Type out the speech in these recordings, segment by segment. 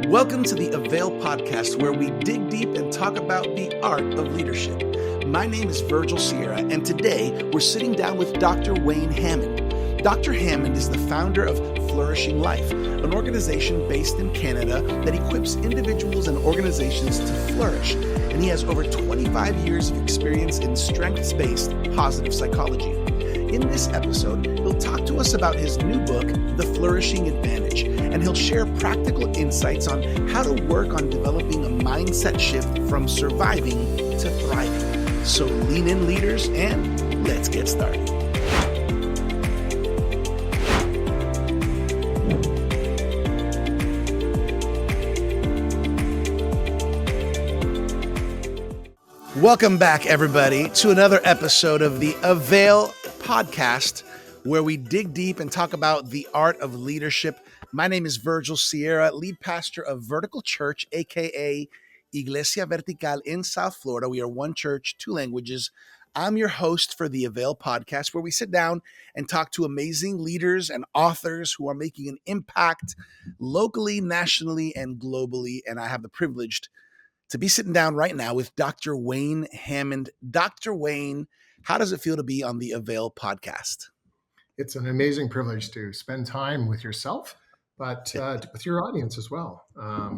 Welcome to the AVAIL podcast, where we dig deep and talk about the art of leadership. My name is Virgil Sierra, and today we're sitting down with Dr. Wayne Hammond. Dr. Hammond is the founder of Flourishing Life, an organization based in Canada that equips individuals and organizations to flourish, and he has over 25 years of experience in strengths-based positive psychology. In this episode, he'll talk to us about his new book, The Flourishing Advantage, and he'll share practical insights on how to work on developing a mindset shift from surviving to thriving. So lean in, leaders, and let's get started. Welcome back, everybody, to another episode of the AVAIL podcast, where we dig deep and talk about the art of leadership. My name is Virgil Sierra, lead pastor of Vertical Church, aka Iglesia Vertical in South Florida. We are one church, two languages. I'm your host for the AVAIL podcast, where we sit down and talk to amazing leaders and authors who are making an impact locally, nationally, and globally. And I have the privilege to be sitting down right now with Dr. Wayne Hammond. Dr. Wayne, how does it feel to be on the AVAIL podcast? It's an amazing privilege to spend time with yourself, but with your audience as well. I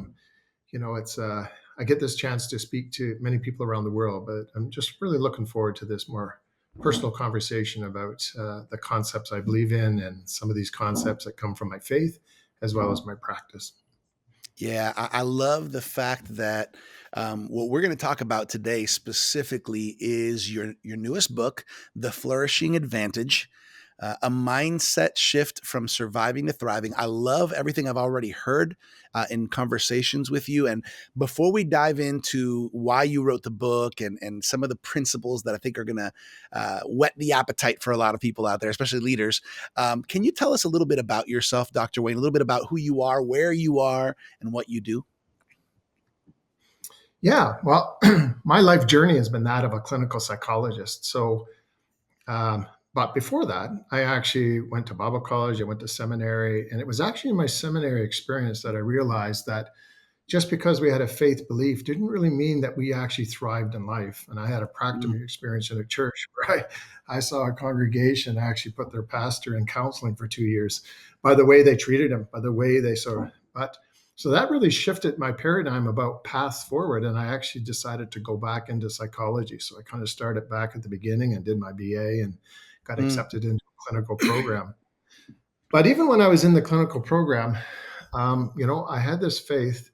get this chance to speak to many people around the world, but I'm just really looking forward to this more personal conversation about the concepts I believe in and some of these concepts that come from my faith as well as my practice. Yeah, I love the fact that what we're going to talk about today specifically is your newest book, The Flourishing Advantage, a mindset shift from surviving to thriving. I love everything I've already heard in conversations with you. And before we dive into why you wrote the book and some of the principles that I think are going to whet the appetite for a lot of people out there, especially leaders, can you tell us a little bit about yourself, Dr. Wayne, a little bit about who you are, where you are, and what you do? Yeah, well, my life journey has been that of a clinical psychologist. But before that, I actually went to Bible college, I went to seminary, and it was actually in my seminary experience that I realized that just because we had a faith belief didn't really mean that we actually thrived in life. And I had a practical experience in a church where I saw a congregation actually put their pastor in counseling for 2 years by the way they treated him, by the way they saw it. So that really shifted my paradigm about paths forward. And I actually decided to go back into psychology. So I kind of started back at the beginning and did my BA and got accepted into a clinical program. But even when I was in the clinical program, I had this faith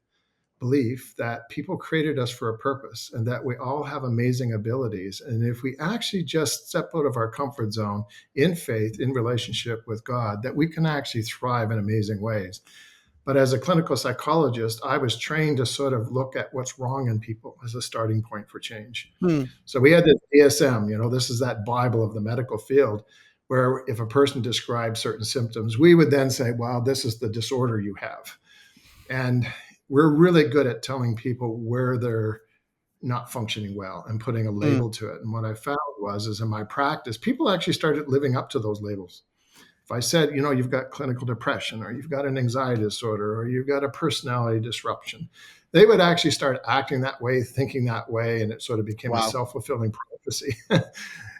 belief that people created us for a purpose and that we all have amazing abilities. And if we actually just step out of our comfort zone in faith, in relationship with God, that we can actually thrive in amazing ways. But as a clinical psychologist, I was trained to sort of look at what's wrong in people as a starting point for change. So we had this DSM, this is that Bible of the medical field, where if a person describes certain symptoms, we would then say, well, this is the disorder you have. And we're really good at telling people where they're not functioning well and putting a label to it. And what I found is in my practice, people actually started living up to those labels. If I said, you've got clinical depression, or you've got an anxiety disorder, or you've got a personality disruption, they would actually start acting that way, thinking that way, and it sort of became a self-fulfilling prophecy.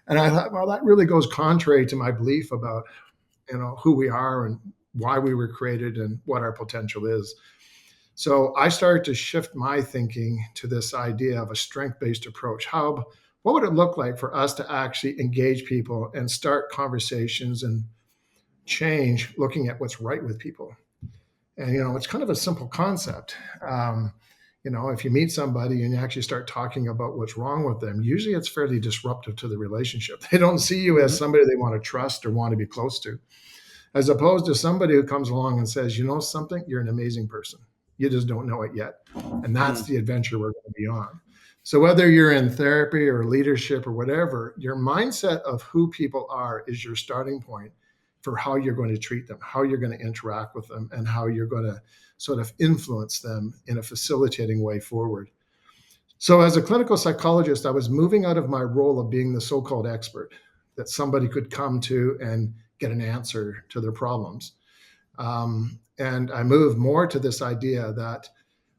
And I thought, well, that really goes contrary to my belief about, who we are and why we were created and what our potential is. So I started to shift my thinking to this idea of a strength-based approach. What would it look like for us to actually engage people and start conversations and change, looking at what's right with people? And, it's kind of a simple concept. If you meet somebody and you actually start talking about what's wrong with them, usually it's fairly disruptive to the relationship. They don't see you as somebody they want to trust or want to be close to, as opposed to somebody who comes along and says, something, you're an amazing person. You just don't know it yet. And that's the adventure we're going to be on. So whether you're in therapy or leadership or whatever, your mindset of who people are is your starting point for how you're going to treat them, how you're going to interact with them, and how you're going to sort of influence them in a facilitating way forward. So as a clinical psychologist, I was moving out of my role of being the so-called expert that somebody could come to and get an answer to their problems. And I moved more to this idea that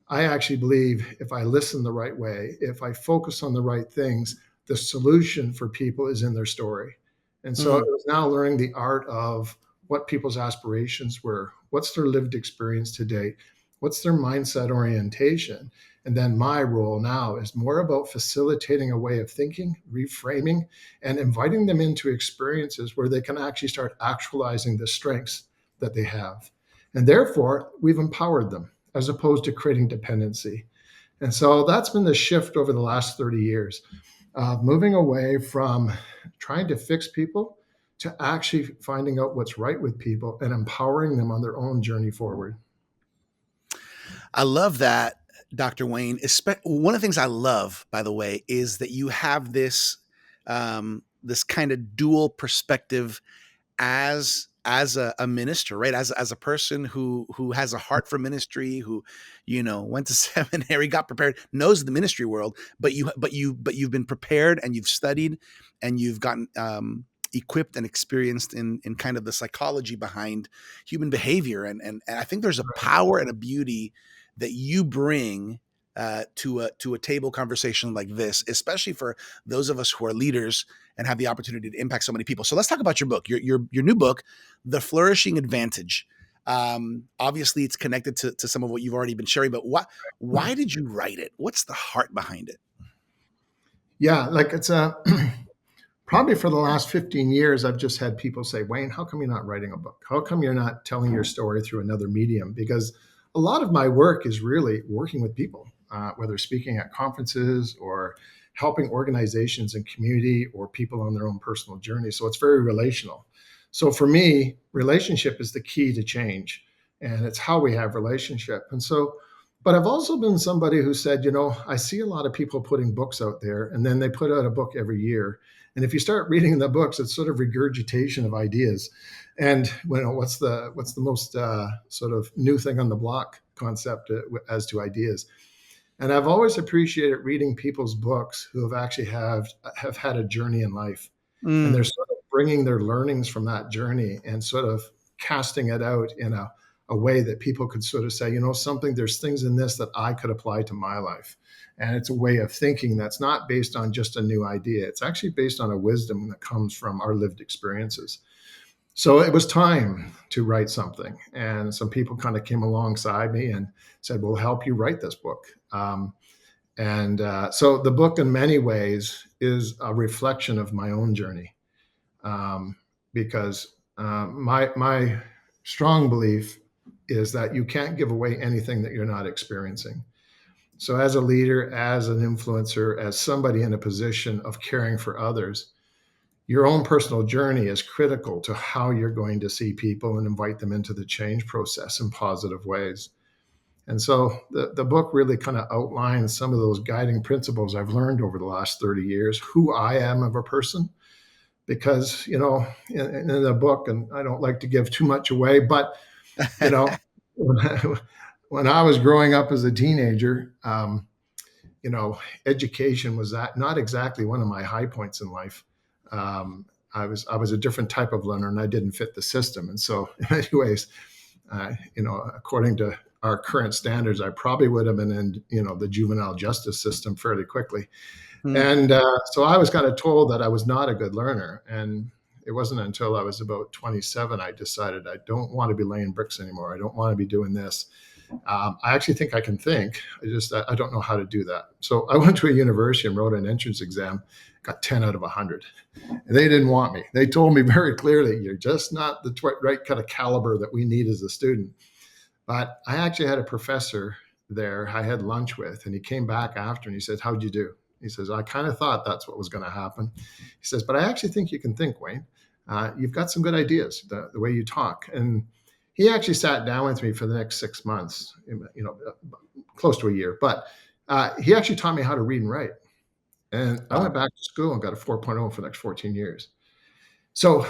I actually believe if I listen the right way, if I focus on the right things, the solution for people is in their story. And so it Mm. was now learning the art of what people's aspirations were, what's their lived experience to date, what's their mindset orientation. And then my role now is more about facilitating a way of thinking, reframing, and inviting them into experiences where they can actually start actualizing the strengths that they have. And therefore, we've empowered them as opposed to creating dependency. And so that's been the shift over the last 30 years, moving away from trying to fix people to actually finding out what's right with people and empowering them on their own journey forward. I love that, Dr. Wayne. One of the things I love, by the way, is that you have this kind of dual perspective as a minister, right? As a person who has a heart for ministry, who went to seminary, got prepared, knows the ministry world, but you've been prepared and you've studied and you've gotten equipped and experienced in kind of the psychology behind human behavior, and I think there's a power and a beauty that you bring to a table conversation like this, especially for those of us who are leaders and have the opportunity to impact so many people. So let's talk about your book, your new book, The Flourishing Advantage. Obviously, it's connected to some of what you've already been sharing, but why did you write it? What's the heart behind it? Yeah, like it's a probably for the last 15 years, I've just had people say, Wayne, how come you're not writing a book? How come you're not telling your story through another medium? Because a lot of my work is really working with people, whether speaking at conferences or helping organizations and community or people on their own personal journey. So it's very relational. So for me, relationship is the key to change, and it's how we have relationship. And so, but I've also been somebody who said, I see a lot of people putting books out there, and then they put out a book every year. And if you start reading the books, it's sort of regurgitation of ideas. And what's the most sort of new thing on the block concept as to ideas? And I've always appreciated reading people's books who have actually have had a journey in life, and they're Mm, sort of bringing their learnings from that journey and sort of casting it out in a way that people could sort of say, something, there's things in this that I could apply to my life. And it's a way of thinking that's not based on just a new idea. It's actually based on a wisdom that comes from our lived experiences. So it was time to write something. And some people kind of came alongside me and said, we'll help you write this book. So the book, in many ways, is a reflection of my own journey, because my strong belief is that you can't give away anything that you're not experiencing. So, as a leader, as an influencer, as somebody in a position of caring for others, your own personal journey is critical to how you're going to see people and invite them into the change process in positive ways. And so the book really kind of outlines some of those guiding principles I've learned over the last 30 years, who I am of a person. Because, in the book, and I don't like to give too much away, but, you know, when I was growing up as a teenager, education was not exactly one of my high points in life. I was a different type of learner, and I didn't fit the system. And so, anyways, according to our current standards, I probably would have been in the juvenile justice system fairly quickly. mm, And so I was kind of told that I was not a good learner. And it wasn't until I was about 27 I decided I don't want to be laying bricks anymore. I don't want to be doing this. I actually think I can think. I don't know how to do that. So I went to a university and wrote an entrance exam, got 10 out of 100. And they didn't want me. They told me very clearly, you're just not the right kind of caliber that we need as a student. But I actually had a professor there I had lunch with, and he came back after and he said, how'd you do? He says, I kind of thought that's what was going to happen. He says, but I actually think you can think, Wayne. You've got some good ideas, the way you talk. And he actually sat down with me for the next 6 months, close to a year. But he actually taught me how to read and write. And I went wow. back to school and got a 4.0 for the next 14 years. So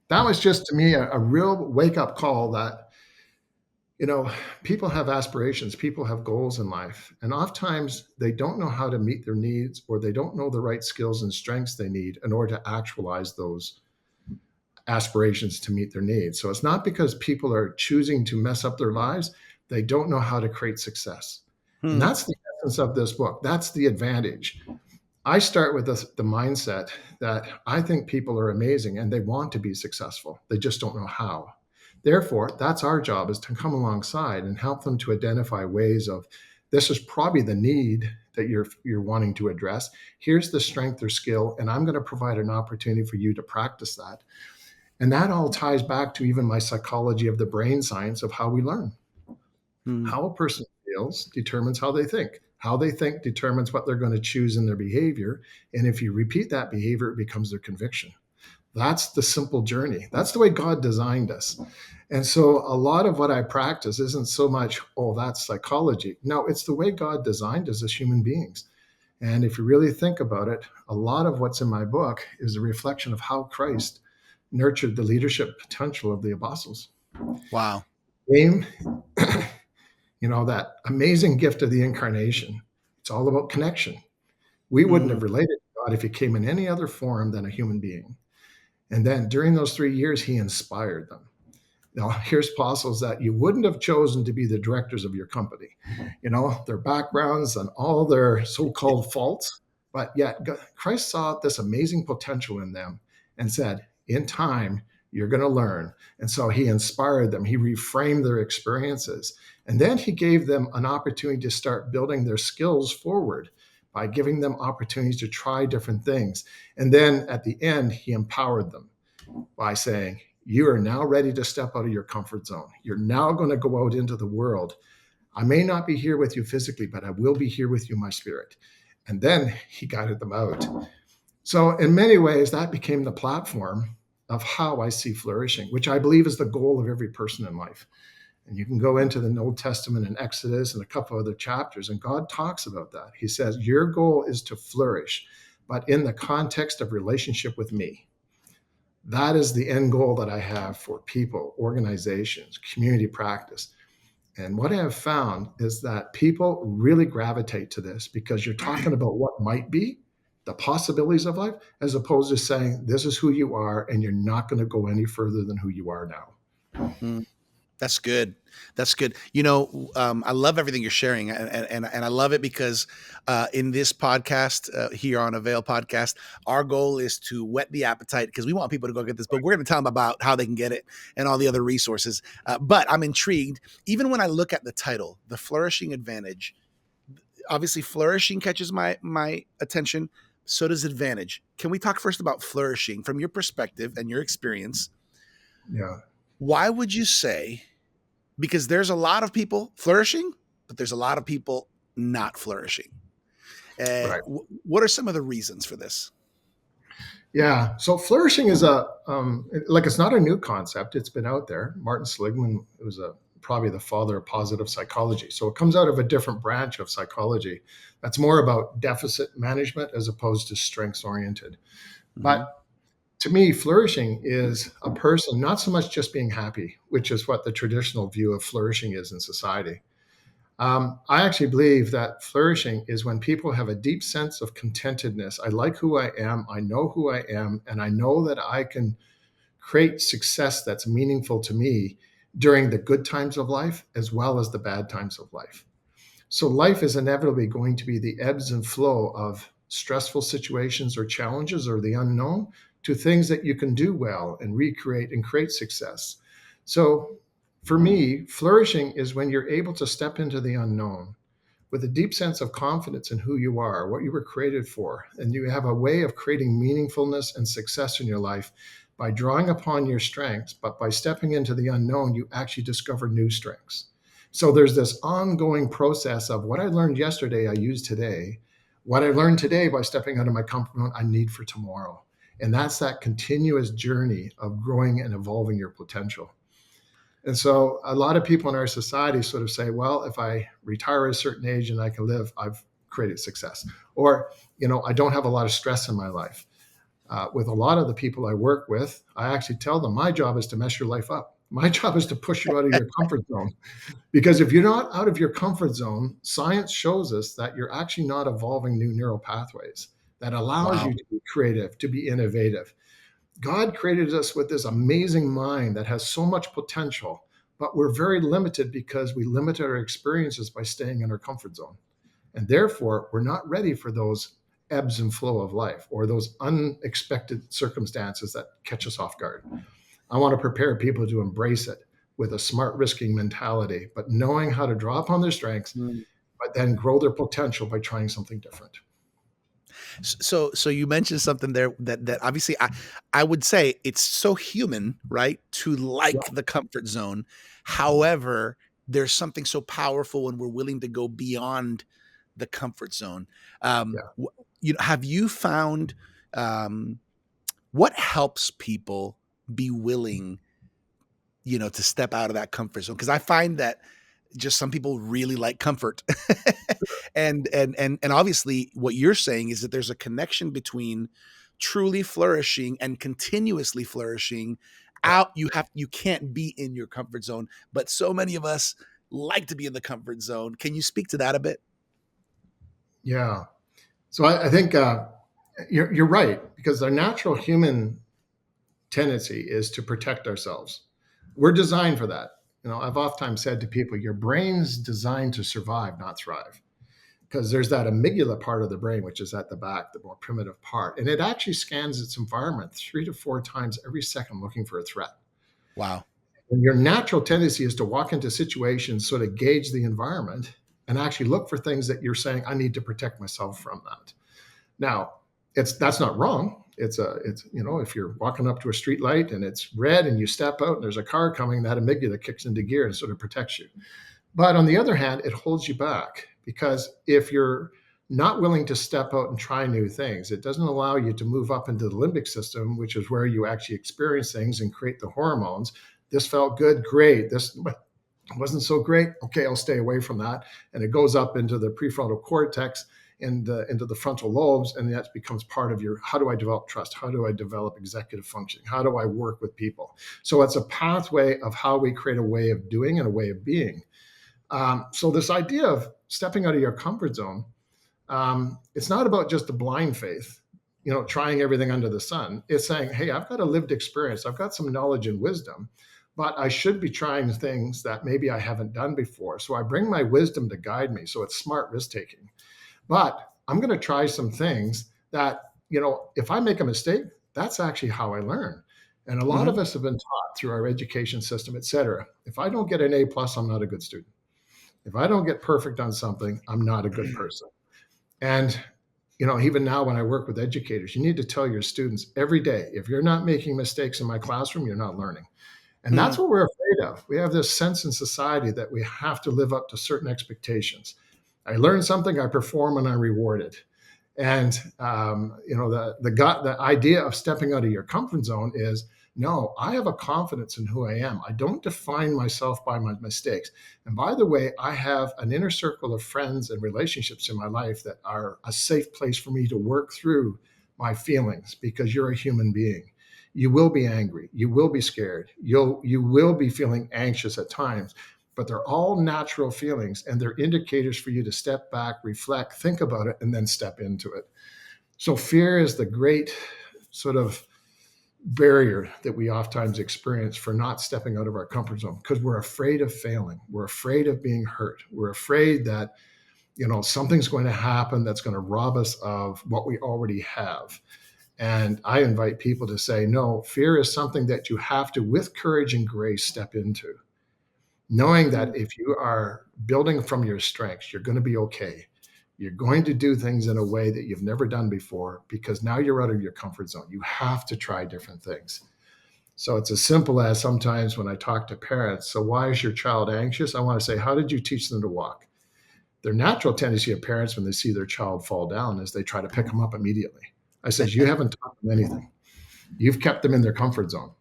that was just to me a real wake up call that you know, people have aspirations, people have goals in life, and oftentimes they don't know how to meet their needs or they don't know the right skills and strengths they need in order to actualize those. aspirations to meet their needs. So it's not because people are choosing to mess up their lives, they don't know how to create success. And Hmm. that's the essence of this book. That's the advantage. I start with the mindset that I think people are amazing and they want to be successful. They just don't know how. Therefore, that's our job, is to come alongside and help them to identify ways of, this is probably the need that you're wanting to address. Here's the strength or skill, and I'm going to provide an opportunity for you to practice that. And that all ties back to even my psychology of the brain science of how we learn. Hmm. How a person feels determines how they think. How they think determines what they're going to choose in their behavior. And if you repeat that behavior, it becomes their conviction. That's the simple journey. That's the way God designed us. And so a lot of what I practice isn't so much, oh, that's psychology. No, it's the way God designed us as human beings. And if you really think about it, a lot of what's in my book is a reflection of how Christ nurtured the leadership potential of the apostles. Wow. Aim, that amazing gift of the incarnation. It's all about connection. We wouldn't Hmm. have related to God if he came in any other form than a human being. And then during those 3 years, he inspired them. Now, here's apostles that you wouldn't have chosen to be the directors of your company, their backgrounds and all their so called faults. But yet, Christ saw this amazing potential in them and said, in time, you're going to learn. And so he inspired them, he reframed their experiences. And then he gave them an opportunity to start building their skills forward by giving them opportunities to try different things. And then at the end, he empowered them by saying, you are now ready to step out of your comfort zone. You're now going to go out into the world. I may not be here with you physically, but I will be here with you in my spirit. And then he guided them out. So, in many ways, that became the platform of how I see flourishing, which I believe is the goal of every person in life. And you can go into the Old Testament and Exodus and a couple other chapters, and God talks about that. He says, your goal is to flourish, but in the context of relationship with me. That is the end goal that I have for people, organizations, community practice. And what I have found is that people really gravitate to this because you're talking about what might be, the possibilities of life, as opposed to saying, this is who you are, and you're not going to go any further than who you are now. Hmm. That's good. That's good. I love everything you're sharing, and I love it because in this podcast here on AVAIL Podcast, our goal is to whet the appetite because we want people to go get this book. We're going to tell them about how they can get it and all the other resources. But I'm intrigued, even when I look at the title, "The Flourishing Advantage." Obviously, flourishing catches my attention. So does advantage. Can we talk first about flourishing from your perspective and your experience? Yeah, Why would you say, because there's a lot of people flourishing, but there's a lot of people not flourishing. right. What are some of the reasons for this? Yeah. So flourishing is it's not a new concept. It's been out there. Martin Seligman was probably the father of positive psychology. So it comes out of a different branch of psychology that's more about deficit management as opposed to strengths oriented. Mm-hmm. But to me, flourishing is a person not so much just being happy, which is what the traditional view of flourishing is in society. I actually believe that flourishing is when people have a deep sense of contentedness. I like who I am, I know who I am, and I know that I can create success that's meaningful to me during the good times of life as well as the bad times of life. So, life is inevitably going to be the ebbs and flow of stressful situations or challenges or the unknown to things that you can do well and recreate and create success. So, for me, flourishing is when you're able to step into the unknown with a deep sense of confidence in who you are, what you were created for, and you have a way of creating meaningfulness and success in your life by drawing upon your strengths, but by stepping into the unknown, you actually discover new strengths. So there's this ongoing process of what I learned yesterday, I use today. What I learned today by stepping out of my comfort zone, I need for tomorrow. And that's that continuous journey of growing and evolving your potential. And so a lot of people in our society sort of say, well, if I retire at a certain age and I can live, I've created success. Or, I don't have a lot of stress in my life. With a lot of the people I work with, I actually tell them my job is to mess your life up. My job is to push you out of your comfort zone. Because if you're not out of your comfort zone, science shows us that you're actually not evolving new neural pathways that allows Wow. you to be creative, to be innovative. God created us with this amazing mind that has so much potential, but we're very limited because we limit our experiences by staying in our comfort zone. And therefore, we're not ready for those ebbs and flow of life or those unexpected circumstances that catch us off guard. I want to prepare people to embrace it with a smart risking mentality, but knowing how to draw upon their strengths, Mm. but then grow their potential by trying something different. So you mentioned something there that obviously I would say it's so human, right, to Yeah, like the comfort zone. However, there's something so powerful when we're willing to go beyond the comfort zone. yeah, Have you found um, what helps people be willing, to step out of that comfort zone? Because I find that just some people really like comfort. And obviously what you're saying is that there's a connection between truly flourishing and continuously flourishing. yeah, You can't be in your comfort zone, but so many of us like to be in the comfort zone. Can you speak to that a bit? yeah. So I think you're right, because our natural human tendency is to protect ourselves. We're designed for that. I've oftentimes said to people, your brain's designed to survive, not thrive. Because there's that amygdala part of the brain, which is at the back, the more primitive part. And it actually scans its environment 3 to 4 times every second looking for a threat. Wow. And your natural tendency is to walk into situations, sort of gauge the environment, and actually look for things that you're saying, I need to protect myself from that. Now, that's not wrong. It's if you're walking up to a street light and it's red and you step out and there's a car coming, that amygdala kicks into gear and sort of protects you. But on the other hand, it holds you back, because if you're not willing to step out and try new things, it doesn't allow you to move up into the limbic system, which is where you actually experience things and create the hormones. This felt good, great. This wasn't so great. Okay, I'll stay away from that. And it goes up into the prefrontal cortex and into the frontal lobes, and that becomes part of your, how do I develop trust? How do I develop executive functioning? How do I work with people? So it's a pathway of how we create a way of doing and a way of being. So this idea of stepping out of your comfort zone, it's not about just the blind faith, trying everything under the sun. It's saying, hey, I've got a lived experience. I've got some knowledge and wisdom, but I should be trying things that maybe I haven't done before. So I bring my wisdom to guide me. So it's smart risk taking. But I'm going to try some things that, if I make a mistake, that's actually how I learn. And a lot Hmm. of us have been taught through our education system, et cetera. If I don't get an A plus, I'm not a good student. If I don't get perfect on something, I'm not a good person. And even now when I work with educators, you need to tell your students every day, if you're not making mistakes in my classroom, you're not learning. And that's what we're afraid of. We have this sense in society that we have to live up to certain expectations. I learn something, I perform, and I reward it. And the idea of stepping out of your comfort zone is, no, I have a confidence in who I am. I don't define myself by my mistakes. And by the way, I have an inner circle of friends and relationships in my life that are a safe place for me to work through my feelings, because you're a human being. You will be angry. You will be scared. You will be feeling anxious at times, but they're all natural feelings, and they're indicators for you to step back, reflect, think about it, and then step into it. So fear is the great sort of barrier that we oftentimes experience for not stepping out of our comfort zone, because we're afraid of failing. We're afraid of being hurt. We're afraid that something's going to happen that's going to rob us of what we already have. And I invite people to say, no, fear is something that you have to, with courage and grace, step into, knowing that if you are building from your strengths, you're going to be okay. You're going to do things in a way that you've never done before, because now you're out of your comfort zone. You have to try different things. So it's as simple as, sometimes when I talk to parents, so why is your child anxious? I want to say, how did you teach them to walk? Their natural tendency of parents when they see their child fall down is they try to pick them up immediately. I says, you haven't taught them anything. You've kept them in their comfort zone.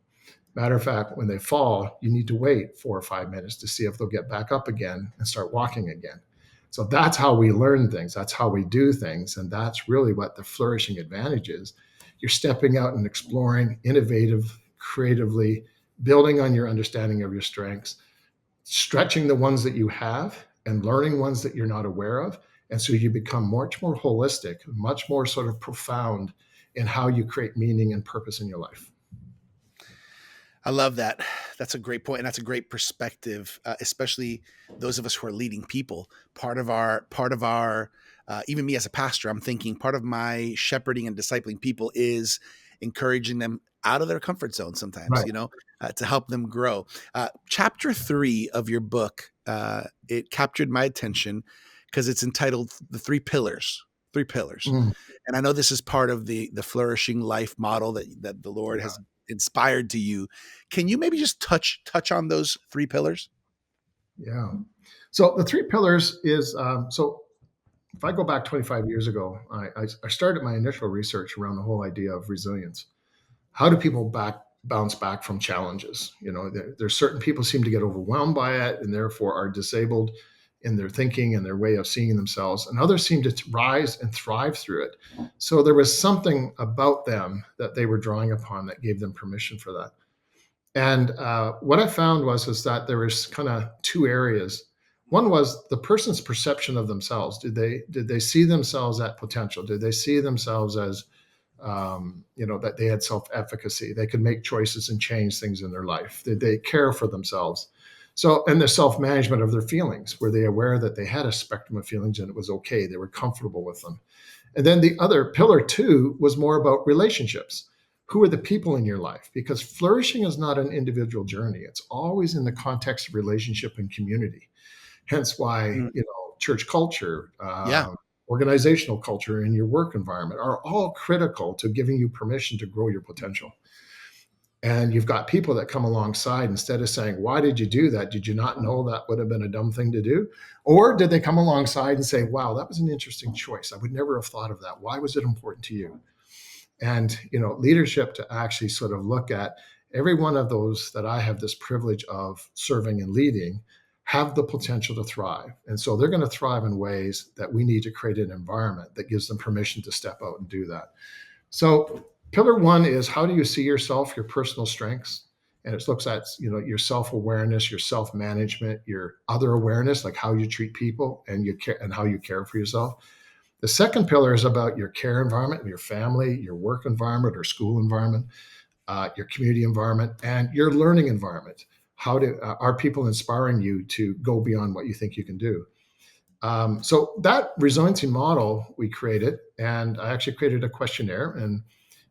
Matter of fact, when they fall, you need to wait 4 or 5 minutes to see if they'll get back up again and start walking again. So that's how we learn things. That's how we do things. And that's really what the flourishing advantage is. You're stepping out and exploring, innovative, creatively, building on your understanding of your strengths, stretching the ones that you have and learning ones that you're not aware of. And so you become much more holistic, much more sort of profound in how you create meaning and purpose in your life. I love that. That's a great point, and that's a great perspective, especially those of us who are leading people. Even me as a pastor, I'm thinking part of my shepherding and discipling people is encouraging them out of their comfort zone sometimes, Right. to help them grow. Chapter 3 of your book, it captured my attention because it's entitled "The Three Pillars." Three pillars, Mm, and I know this is part of the flourishing life model that the Lord yeah. has inspired to you. Can you maybe just touch on those three pillars? Yeah. So the three pillars is so if I go back 25 years ago, I started my initial research around the whole idea of resilience. How do people bounce back from challenges? There's certain people seem to get overwhelmed by it and therefore are disabled in their thinking and their way of seeing themselves, and others seem to rise and thrive through it. So there was something about them that they were drawing upon that gave them permission for that. And what I found was is that there was kind of two areas. One was the person's perception of themselves. Did they see themselves at potential? Did they see themselves as that they had self-efficacy? They could make choices and change things in their life. Did they care for themselves? So, and the self-management of their feelings. Were they aware that they had a spectrum of feelings and it was okay? They were comfortable with them. And then the other pillar two was more about relationships. Who are the people in your life? Because flourishing is not an individual journey. It's always in the context of relationship and community. Hence why, Mm, church culture, yeah. organizational culture, and your work environment are all critical to giving you permission to grow your potential. And you've got people that come alongside instead of saying, "Why did you do that? Did you not know that would have been a dumb thing to do?" Or did they come alongside and say, "Wow, that was an interesting choice. I would never have thought of that. Why was it important to you?" And leadership to actually sort of look at every one of those that I have this privilege of serving and leading have the potential to thrive. And so they're going to thrive in ways that we need to create an environment that gives them permission to step out and do that. So pillar one is, how do you see yourself, your personal strengths? And it looks at your self-awareness, your self-management, your other awareness, like how you treat people and you care and how you care for yourself. The second pillar is about your care environment, your family, your work environment or school environment, your community environment, and your learning environment. Are people inspiring you to go beyond what you think you can do? So that resiliency model we created, and I actually created a questionnaire, and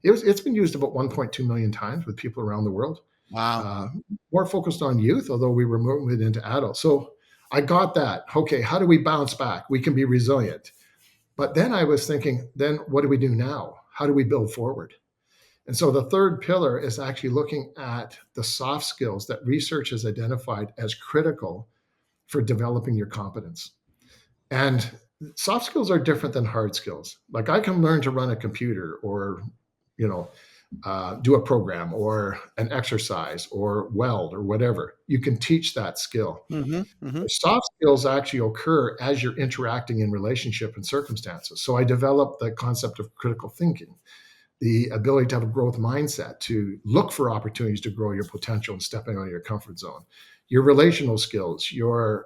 it's been used about 1.2 million times with people around the world. Wow. Uh, More focused on youth, although we were moving into adults. So I got that. Okay, how do we bounce back? We can be resilient. But then I was thinking, then what do we do now? How do we build forward? And so the third pillar is actually looking at the soft skills that research has identified as critical for developing your competence. And soft skills are different than hard skills. Like I can learn to run a computer or, you know, do a program or an exercise or weld or whatever. You can teach that skill. Hmm. Hmm. Soft skills actually occur as you're interacting in relationship and circumstances. So I developed the concept of critical thinking, the ability to have a growth mindset, to look for opportunities to grow your potential and stepping out of your comfort zone. Your relational skills, your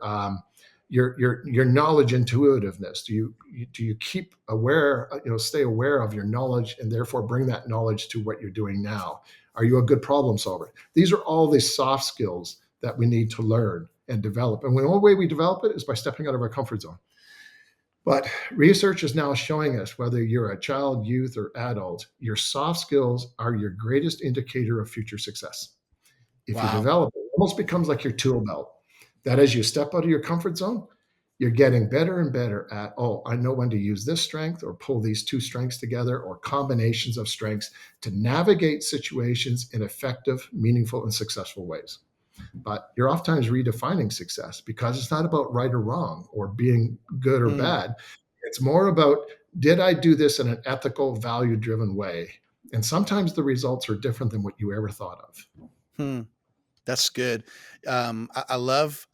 knowledge intuitiveness. Do you keep aware? Stay aware of your knowledge and therefore bring that knowledge to what you're doing now. Are you a good problem solver? These are all the soft skills that we need to learn and develop. And the only way we develop it is by stepping out of our comfort zone. But research is now showing us whether you're a child, youth, or adult, your soft skills are your greatest indicator of future success. If you Wow. develop it, it almost becomes like your tool belt. That as you step out of your comfort zone, you're getting better and better at, oh, I know when to use this strength or pull these two strengths together or combinations of strengths to navigate situations in effective, meaningful, and successful ways. But you're oftentimes redefining success because it's not about right or wrong or being good or Mm, bad. It's more about, did I do this in an ethical, value driven way? And sometimes the results are different than what you ever thought of. hmm. That's good. I love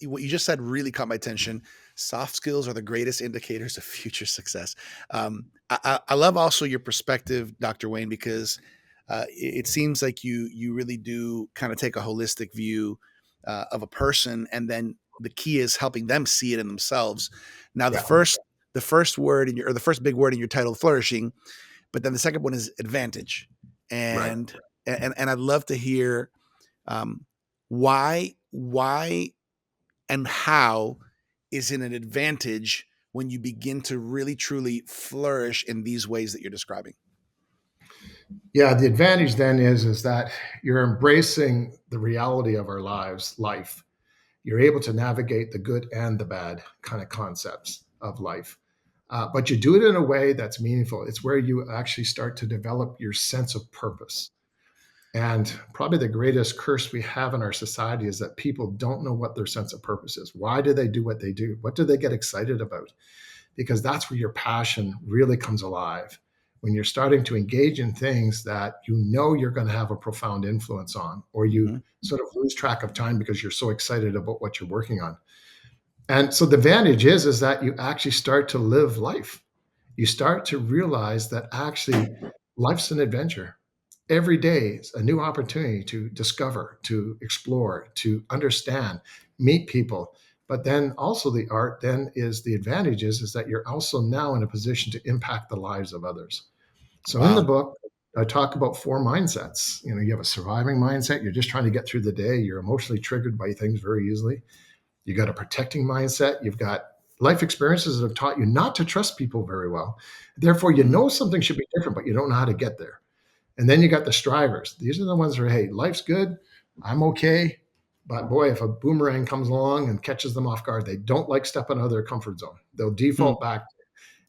what you just said. Really caught my attention. Soft skills are the greatest indicators of future success. I love also your perspective, Dr. Wayne, because it seems like you really do kind of take a holistic view of a person, and then the key is helping them see it in themselves. Now, the Yeah. first word or the first big word in your title, flourishing, but then the second one is advantage, Right. and and I'd love to hear um, why, and how is it an advantage when you begin to really truly flourish in these ways that you're describing. Yeah, the advantage then is that you're embracing the reality of our life. You're able to navigate the good and the bad kind of concepts of life. But you do it in a way that's meaningful. It's where you actually start to develop your sense of purpose. And probably the greatest curse we have in our society is that people don't know what their sense of purpose is. Why do they do what they do? What do they get excited about? Because that's where your passion really comes alive. When you're starting to engage in things that you know you're going to have a profound influence on, or you Mhm. sort of lose track of time because you're so excited about what you're working on. And so the advantage is that you actually start to live life. You start to realize that actually life's an adventure. Every day is a new opportunity to discover, to explore, to understand, meet people. But then also the art then is the advantage is that you're also now in a position to impact the lives of others. So in the Wow. book, I talk about four mindsets. You have a surviving mindset. You're just trying to get through the day. You're emotionally triggered by things very easily. You got a protecting mindset. You've got life experiences that have taught you not to trust people very well. Therefore, you Mhm. know something should be different, but you don't know how to get there. And then you got the strivers. These are the ones who are, hey, life's good. I'm okay. But boy, if a boomerang comes along and catches them off guard, they don't like stepping out of their comfort zone. They'll Mm. default back.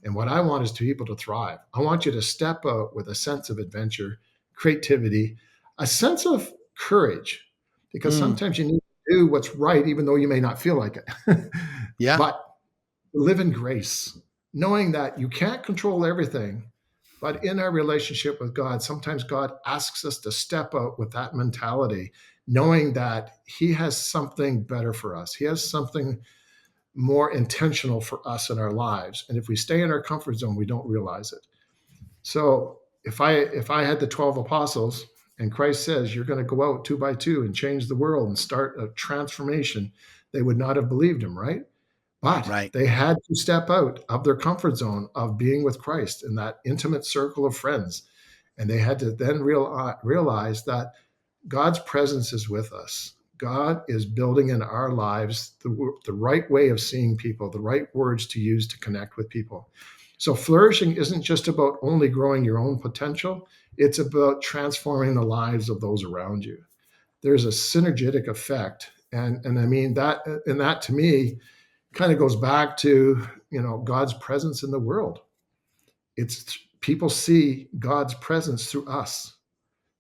And what I want is to people to thrive. I want you to step out with a sense of adventure, creativity, a sense of courage, because Mm. sometimes you need to do what's right, even though you may not feel like it. Yeah. But live in grace, knowing that you can't control everything. But in our relationship with God, sometimes God asks us to step out with that mentality, knowing that He has something better for us. He has something more intentional for us in our lives. And if we stay in our comfort zone, we don't realize it. So if I had the 12 apostles and Christ says you're going to go out two by two and change the world and start a transformation, they would not have believed him, right? But Right. they had to step out of their comfort zone of being with Christ in that intimate circle of friends. And they had to then realize that God's presence is with us. God is building in our lives the right way of seeing people, the right words to use to connect with people. So, flourishing isn't just about only growing your own potential, it's about transforming the lives of those around you. There's a synergetic effect. And I mean, that to me kind of goes back to, God's presence in the world. It's people see God's presence through us,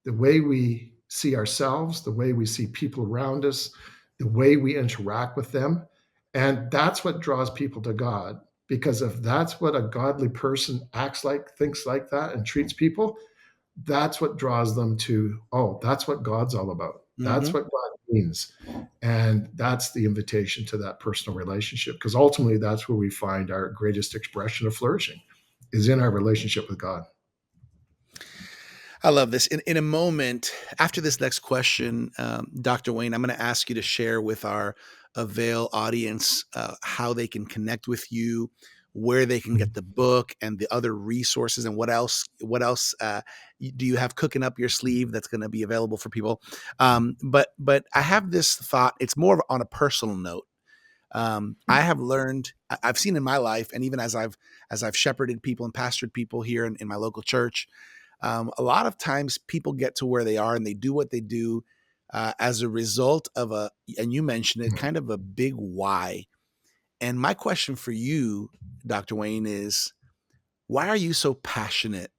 the way we see ourselves, the way we see people around us, the way we interact with them. And that's what draws people to God. Because if that's what a godly person acts like, thinks like that, and treats people, that's what draws them to, oh, that's what God's all about. That's Mhm. what God means. And that's the invitation to that personal relationship. Because ultimately, that's where we find our greatest expression of flourishing is in our relationship with God. I love this. In a moment, after this next question, Dr. Wayne, I'm going to ask you to share with our Avail audience how they can connect with you, where they can get the book and the other resources, and what else do you have cooking up your sleeve that's going to be available for people. But I have this thought. It's more on a personal note. I have learned, I've seen in my life, and even as I've shepherded people and pastored people here in my local church, a lot of times people get to where they are and they do what they do as a result of and you mentioned it, kind of a big why. And my question for you, Dr. Wayne, is why are you so passionate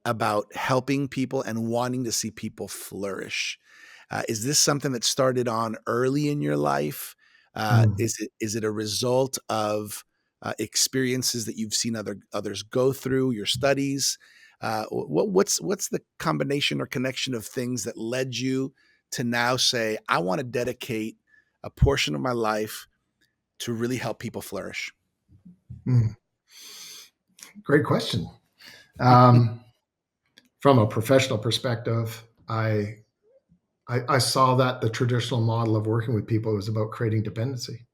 about helping people and wanting to see people flourish? Is this something that started on early in your life? Mm. Is it a result of experiences that you've seen others go through, your studies? What's the combination or connection of things that led you to now say, I want to dedicate a portion of my life to really help people flourish? Mm. Great question. Um, from a professional perspective, I saw that the traditional model of working with people was about creating dependency.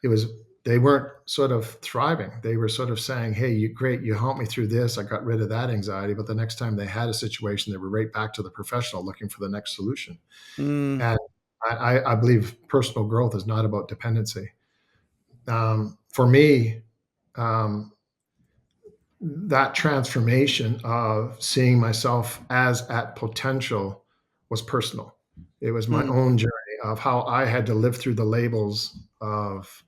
It was they weren't sort of thriving. They were sort of saying, hey, great, you helped me through this. I got rid of that anxiety. But the next time they had a situation, they were right back to the professional looking for the next solution. Mm, And I believe personal growth is not about dependency. For me, um, that transformation of seeing myself as at potential was personal. It was my mm, own journey of how I had to live through the labels of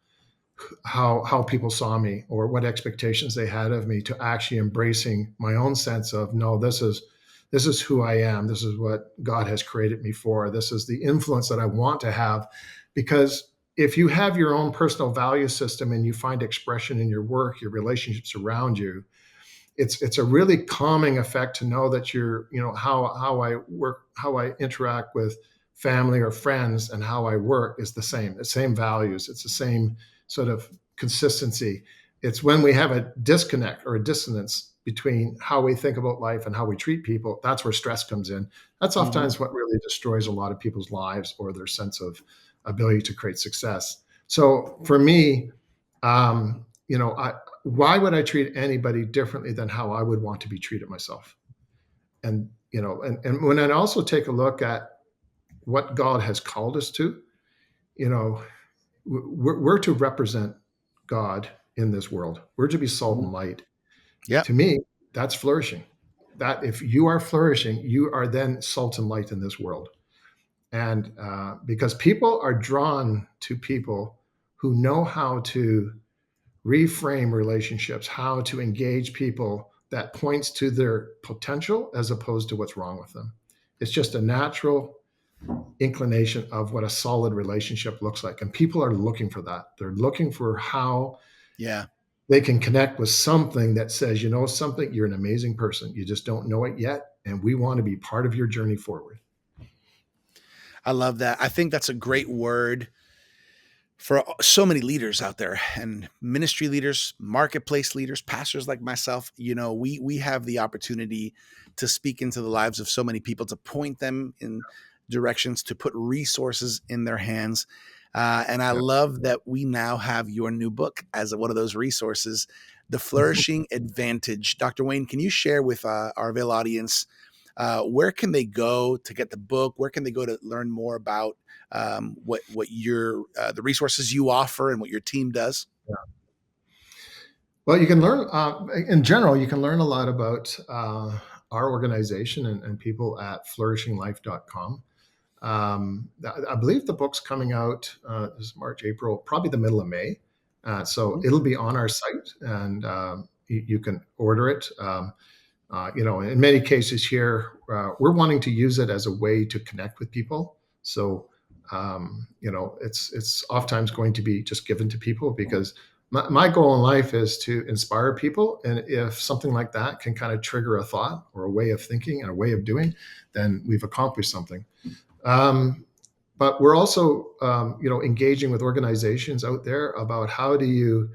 how people saw me or what expectations they had of me, to actually embracing my own sense of, no, this is who I am. This is what God has created me for. This is the influence that I want to have. Because if you have your own personal value system and you find expression in your work, your relationships around you, it's a really calming effect to know that you're, how I work, how I interact with family or friends, and how I work is the same values. It's the same sort of consistency. It's when we have a disconnect or a dissonance between how we think about life and how we treat people, that's where stress comes in. That's mhm. oftentimes what really destroys a lot of people's lives or their sense of ability to create success. So for me, why would I treat anybody differently than how I would want to be treated myself? And when I also take a look at what God has called us to, you know, we're to represent God in this world. We're to be salt Mhm. and light. Yep. To me, that's flourishing. That if you are flourishing, you are then salt and light in this world. And because people are drawn to people who know how to reframe relationships, how to engage people that points to their potential as opposed to what's wrong with them. It's just a natural inclination of what a solid relationship looks like. And people are looking for that. They're looking for how Yeah. they can connect with something that says, something, you're an amazing person. You just don't know it yet. And we want to be part of your journey forward. I love that. I think that's a great word for so many leaders out there, and ministry leaders, marketplace leaders, pastors like myself. We have the opportunity to speak into the lives of so many people, to point them in directions, to put resources in their hands. And I Yeah. love that we now have your new book as one of those resources, The Flourishing Advantage. Dr. Wayne, can you share with our AVAIL audience, where can they go to get the book? Where can they go to learn more about what your the resources you offer and what your team does? Well, you can learn, in general, you can learn a lot about our organization and people at flourishinglife.com. I believe the book's coming out this is March, April, probably the middle of May. So Mhm. it'll be on our site, and you can order it. In many cases here, we're wanting to use it as a way to connect with people. So, it's oftentimes going to be just given to people because my goal in life is to inspire people. And if something like that can kind of trigger a thought or a way of thinking and a way of doing, then we've accomplished something. Um, but we're also, engaging with organizations out there about how do you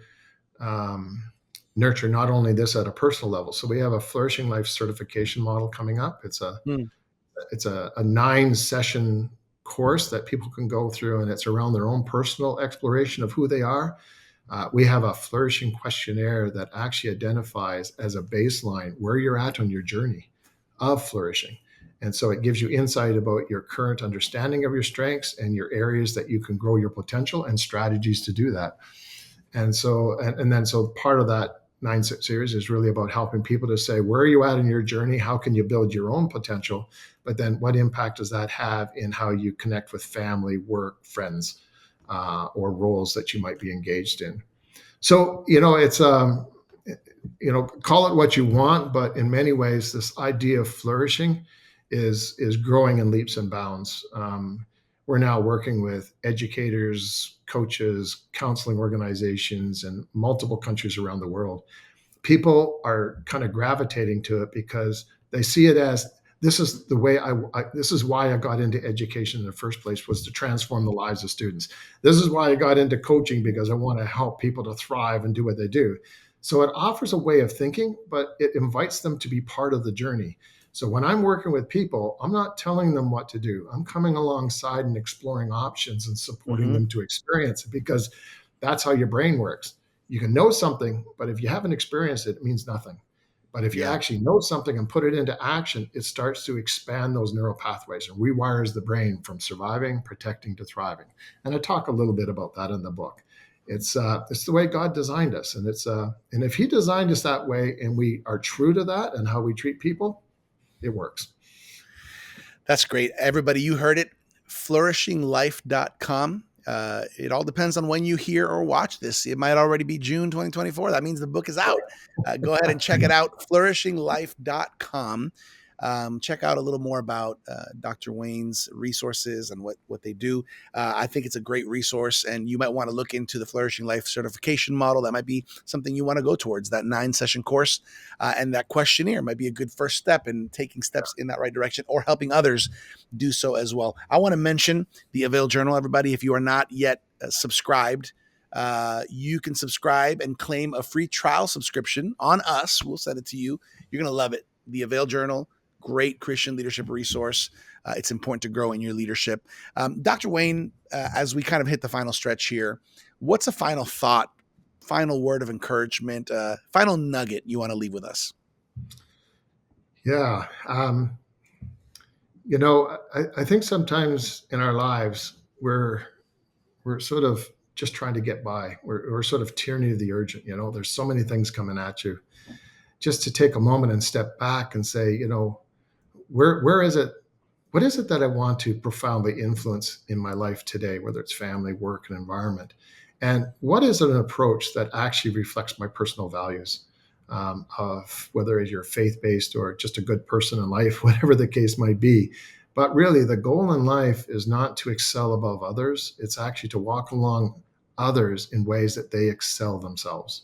um, nurture not only this at a personal level. So we have a Flourishing Life certification model coming up. It's a 9-session course that people can go through, and it's around their own personal exploration of who they are. We have a flourishing questionnaire that actually identifies as a baseline where you're at on your journey of flourishing. And so it gives you insight about your current understanding of your strengths and your areas that you can grow your potential and strategies to do that. And then part of that 9 series is really about helping people to say, where are you at in your journey? How can you build your own potential? But then what impact does that have in how you connect with family, work, friends, or roles that you might be engaged in? So, call it what you want, but in many ways, this idea of flourishing is growing in leaps and bounds. We're now working with educators, coaches, counseling organizations in multiple countries around the world. People are kind of gravitating to it because they see it as, this is the way this is why I got into education in the first place, was to transform the lives of students. This is why I got into coaching, because I want to help people to thrive and do what they do. So it offers a way of thinking, but it invites them to be part of the journey. So when I'm working with people, I'm not telling them what to do. I'm coming alongside and exploring options and supporting Hmm. them to experience it, because That's how your brain works. You can know something, but if you haven't experienced it, it means nothing. But if you Yeah. actually know something and put it into action, it starts to expand those neural pathways and rewires the brain from surviving, protecting to thriving. And I talk a little bit about that in the book. It's the way God designed us, and and if He designed us that way, and we are true to that and how we treat people, it works. That's great. Everybody, you heard it. Flourishinglife.com. It all depends on when you hear or watch this. It might already be June 2024. That means the book is out. Go ahead and check it out. Flourishinglife.com. Check out a little more about Dr. Wayne's resources and what they do. I think it's a great resource, and you might want to look into the Flourishing Life certification model. That might be something you want to go towards. That 9-session course and that questionnaire might be a good first step in taking steps in that right direction or helping others do so as well. I want to mention the AVAIL Journal, everybody. If you are not yet subscribed, you can subscribe and claim a free trial subscription on us. We'll send it to you. You're going to love it. The AVAIL Journal. Great Christian leadership resource. It's important to grow in your leadership. Dr. Wayne, as we kind of hit the final stretch here, what's a final thought, final word of encouragement, final nugget you want to leave with us? Yeah. I think sometimes in our lives, we're sort of just trying to get by. We're sort of tyranny of the urgent. There's so many things coming at you. Just to take a moment and step back and say, where is it? What is it that I want to profoundly influence in my life today, whether it's family, work, and environment? And what is an approach that actually reflects my personal values, of whether you're faith-based or just a good person in life, whatever the case might be. But really, the goal in life is not to excel above others. It's actually to walk along others in ways that they excel themselves.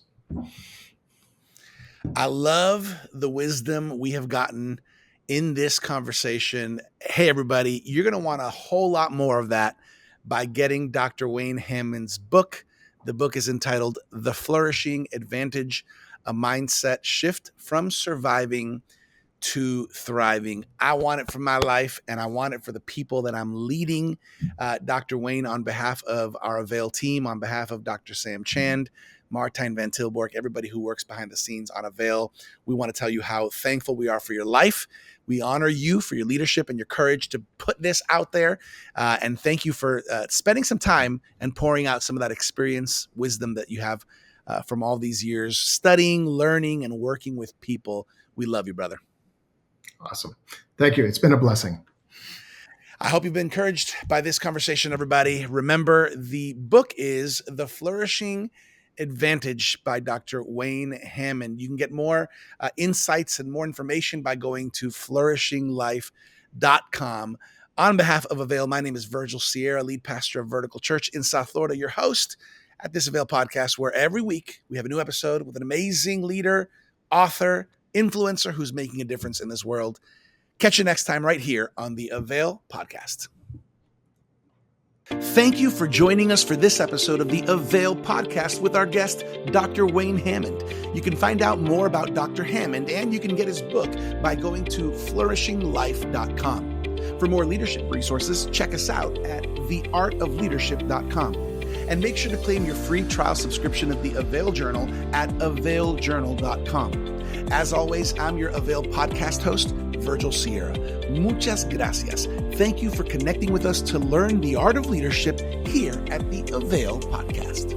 I love the wisdom we have gotten in this conversation. Hey, everybody, you're going to want a whole lot more of that by getting Dr. Wayne Hammond's book. The book is entitled The Flourishing Advantage, a Mindset Shift from Surviving to Thriving. I want it for my life, and I want it for the people that I'm leading. Dr. Wayne, on behalf of our AVAIL team, on behalf of Dr. Sam Chand, Martijn Van Tilborg, everybody who works behind the scenes on AVAIL, we want to tell you how thankful we are for your life. We honor you for your leadership and your courage to put this out there. And thank you for spending some time and pouring out some of that experience, wisdom that you have from all these years, studying, learning, and working with people. We love you, brother. Awesome. Thank you. It's been a blessing. I hope you've been encouraged by this conversation, everybody. Remember, the book is The Flourishing Advantage by Dr. Wayne Hammond. You can get more insights and more information by going to flourishinglife.com. On behalf of AVAIL, my name is Virgil Sierra, lead pastor of Vertical Church in South Florida, your host at this AVAIL podcast, where every week we have a new episode with an amazing leader, author, influencer who's making a difference in this world. Catch you next time right here on the AVAIL podcast. Thank you for joining us for this episode of the AVAIL podcast with our guest, Dr. Wayne Hammond. You can find out more about Dr. Hammond, and you can get his book by going to flourishinglife.com. For more leadership resources, check us out at theartofleadership.com. And make sure to claim your free trial subscription of the AVAIL Journal at availjournal.com. As always, I'm your AVAIL podcast host, Virgil Sierra. Muchas gracias. Thank you for connecting with us to learn the art of leadership here at the AVAIL podcast.